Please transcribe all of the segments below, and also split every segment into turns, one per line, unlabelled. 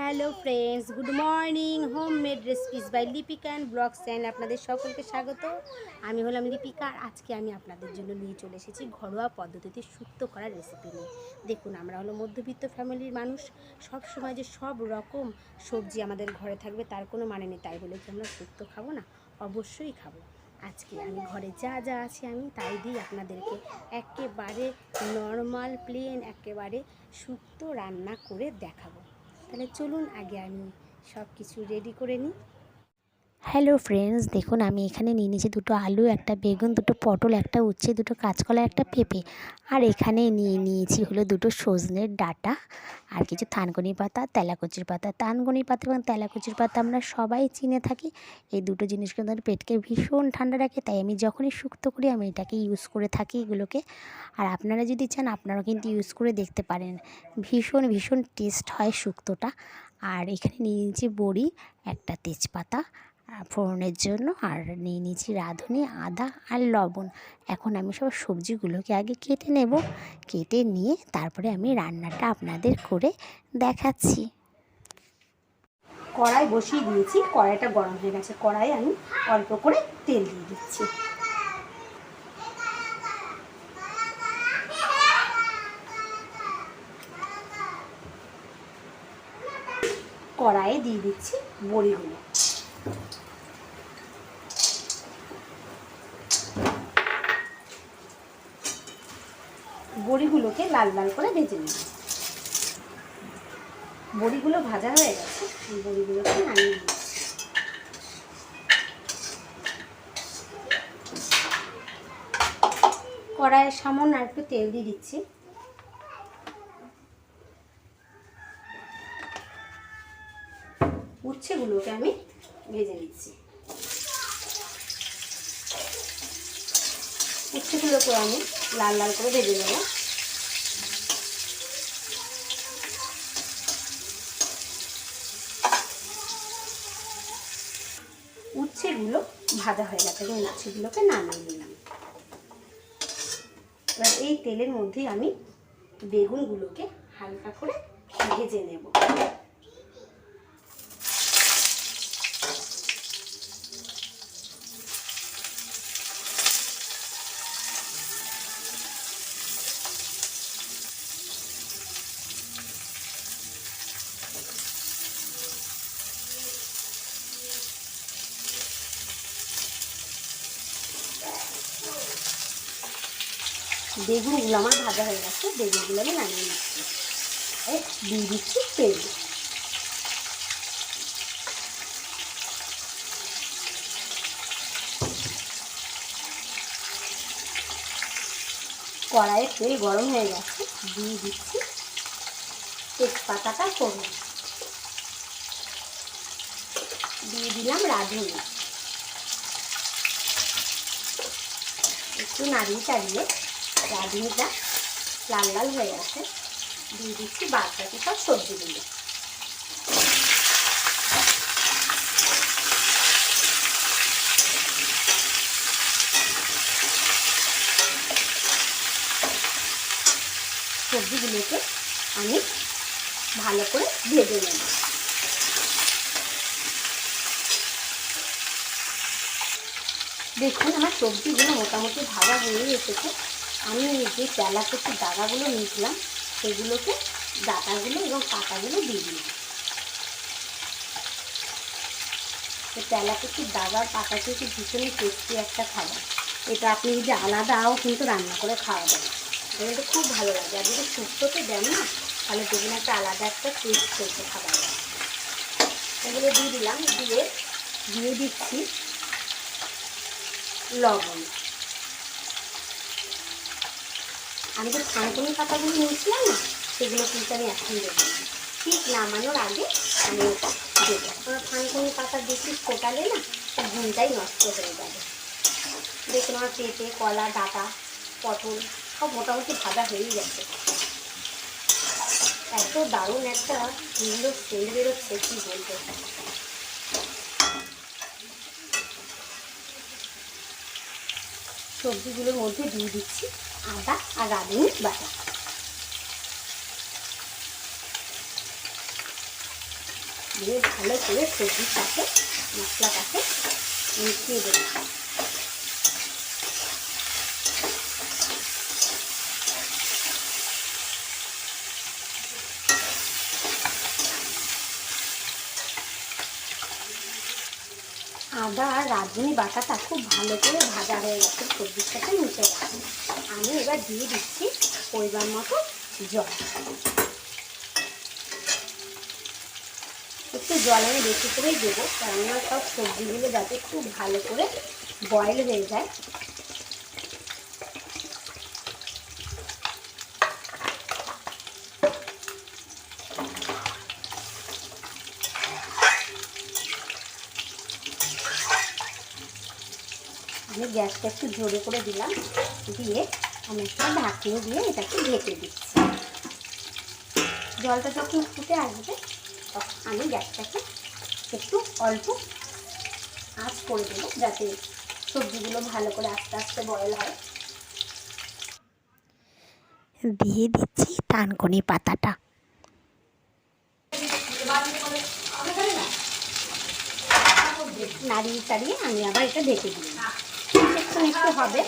Hello friends, good morning. Homemade recipes by Lipika and blogs channel আপনাদের সকলকে স্বাগত। আমি হলাম লিপিকা, আর আজকে আমি আপনাদের জন্য নিয়ে চলে এসেছি ঘরোয়া পদ্ধতিতে শুক্তো করার রেসিপি নিয়ে। দেখুন, আমরা হলো মধ্যবিত্ত ফ্যামিলির মানুষ। সব সময় যে সব রকম সবজি আমাদের ঘরে থাকবে তার কোনো মানে নেই, তাই বলে কি আমরা শুক্তো খাবো না? অবশ্যই খাবো। আজকে আমি ঘরে যা যা আছে আমি তাই দিয়ে আপনাদেরকে একেবারে নর্মাল প্লেন একেবারে শুক্তো রান্না করে দেখাবো। তাহলে চলুন আগে আমি সব কিছু রেডি করে নিই। হ্যালো ফ্রেন্ডস, দেখুন আমি এখানে নিয়ে নিয়েছি দুটো আলু, একটা বেগুন, দুটো পটল, একটা উচ্ছে, দুটো কাঁচকলা, একটা পেঁপে। আর এখানে নিয়ে নিয়েছি হলো দুটো সজনের ডাঁটা আর কিছু থানকুনি পাতা, তেলাকুচির পাতা। থানকুনি পাতা এবং তেলাকুচির পাতা আমরা সবাই চিনে থাকি। এই দুটো জিনিস কিন্তু আমাদের পেটকে ভীষণ ঠান্ডা রাখে, তাই আমি যখনই শুক্তো করি আমি এটাকে ইউজ করে থাকি এগুলোকে। আর আপনারা যদি চান আপনারাও কিন্তু ইউজ করে দেখতে পারেন, ভীষণ ভীষণ টেস্ট হয় শুক্তোটা। আর এখানে নিয়ে নিয়েছি বড়ি, একটা তেজপাতা ফোড়নের জন্য, আর নিয়ে নিয়েছি রাঁধুনি, আদা আর লবণ। এখন আমি সব সবজিগুলোকে আগে কেটে নেব, কেটে নিয়ে তারপরে আমি রান্নাটা আপনাদের করে দেখাচ্ছি। কড়াই বসিয়ে দিয়েছি, কড়াইটা গরম হয়ে গেছে। কড়াই আমি অল্প করে তেল দিয়ে দিচ্ছি। কড়াইয়ে দিয়ে দিচ্ছি বড়িগুলো। বড়িগুলোকে লাল লাল করে ভেজে নেব। বড়িগুলো ভাজা হয়ে গেছে, বড়িগুলোকে নামিয়ে দিচ্ছি। কড়াইয়ে সামান্য আর একটু তেল দিয়ে দিচ্ছি। উচ্ছেগুলোকে আমি ভেজে নিচ্ছি। উচ্ছেগুলোকে আমি লাল লাল করে ভেজে নেব। উচ্ছেগুলো ভাজা হয়ে গেছে এবং উচ্ছেগুলোকে নামিয়ে নিলাম। এবার এই তেলের মধ্যেই আমি বেগুনগুলোকে হালকা করে ভেজে নেব। বেগুনগুলো আমার ভাজা হয়ে গেছে, বেগুনগুলো আমি নামিয়ে নিচ্ছি। দিয়ে দিচ্ছি তেল। কড়াইয়ে তেল গরম হয়ে গেছে, দিয়ে দিচ্ছি তেজপাতাটা ফোড়ন, দিয়ে দিলাম রাঁধুনি। একটু নাড়িয়ে চাড়িয়ে রাঁধুনিটা লাল লাল হয়ে গেছে, দিয়ে দিচ্ছি বাদ বাকি সব সবজিগুলো। সবজিগুলোকে আমি ভালো করে ভেজে নেব। দেখুন, আমার সবজিগুলো মোটামুটি ভাজা হয়ে এসেছে। আমি যে তেলাকুচির ডাঁটাগুলো নিয়েছিলাম সেগুলোকে ডাঁটাগুলো এবং পাতাগুলো দিয়ে দিলাম। তেলাকুচির ডাঁটা পাতা কিন্তু ভীষণই টেস্টি একটা খাবার। এটা আপনি যদি আলাদাও কিন্তু রান্না করে খাওয়া যাবে, এটা কিন্তু খুব ভালো লাগে। আর যদি শুক্তোতে দেন না, তাহলে দেখুন একটা আলাদা একটা টেস্ট করতে খাবার। এগুলো দিয়ে দিলাম, দিয়ে দিচ্ছি লবণ। আমি যে থানকুনি পাতাগুলো নিয়েছিলাম না, সেগুলো কিন্তু আমি এখন দেবো, ঠিক নামানোর আগে আমি ওটা দেবো। কারণ থানকুনি পাতা বেশি ফোটালে না ঘুমটাই নষ্ট হয়ে যাবে। দেখুন, আমার পেঁপে, কলা, ডাঁটা, পটল সব মোটামুটি ভাজা হয়েই গেছে। এত দারুণ একটা সুন্দর সেন্ট বেরোচ্ছে, কী বলবো। সবজিগুলোর মধ্যে দিয়ে দিচ্ছি আদা আর রাঁধুনি বাটা। দিয়ে ভালো করে সবজির সাথে মশলার সাথে মিশিয়ে দেবো। আদা আর রাঁধুনি বাটাটা খুব ভালো করে ভাজা হয়ে গেছে, সবজির সাথে মিশে গেছে। আমি এবার দিয়ে দিচ্ছি পরিমাণ মতো জল। একটু জল আমি বেশি করেই দেবো, কেননা সব সবজিগুলো যাতে খুব ভালো করে বয়েল হয়ে যায়। আমি গ্যাসটা একটু জোরে করে দিলাম, দিয়ে আমি একটা ঢাকনি দিয়ে এটাকে ঢেকে দিচ্ছি। জলটা যখন ফুটে আসবে তখন আমি গ্যাসটাকে একটু অল্প আঁচ করে দেবো, যাতে সবজিগুলো ভালো করে আস্তে আস্তে বয়েল হয়। দিয়ে দিচ্ছি থানকুনি পাতাটা। নাড়িয়ে চাড়িয়ে আমি আবার এটা ঢেকে দিই, একটু একটু হবে,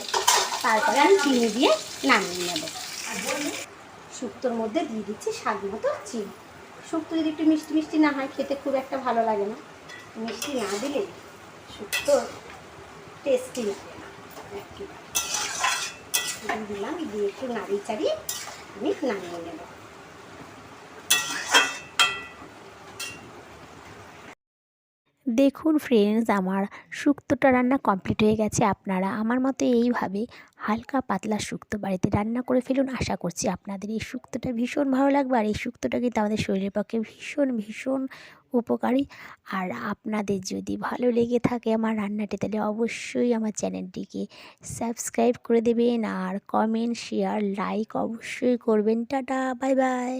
তারপরে আমি চিনি দিয়ে নামিয়ে নেব। শুক্তোর মধ্যে দিয়ে দিচ্ছি স্বাদ মতো চিনি। শুক্তো যদি একটু মিষ্টি মিষ্টি না হয় খেতে খুব একটা ভালো লাগে না, মিষ্টি না দিলে শুক্তো টেস্টি লাগে না। একেবারে দিলাম, দিয়ে একটু নাড়িয়ে চাড়িয়ে আমি নামিয়ে নেব।
দেখুন ফ্রেন্ডস, আমার শুক্তোটা রান্না কমপ্লিট হয়ে গেছে। আপনারা আমার মতো এইভাবে হালকা পাতলা শুক্তো বাড়িতে রান্না করে ফেলুন। আশা করছি আপনাদের এই শুক্তোটা ভীষণ ভালো লাগবে। আর এই শুক্তোটা কিন্তু আমাদের শরীরের পক্ষে ভীষণ ভীষণ উপকারী। আর আপনাদের যদি ভালো লেগে থাকে আমার রান্নাটি, তাহলে অবশ্যই আমার চ্যানেলটিকে সাবস্ক্রাইব করে দেবেন, আর কমেন্ট শেয়ার লাইক অবশ্যই করবেন। Tata, bye bye.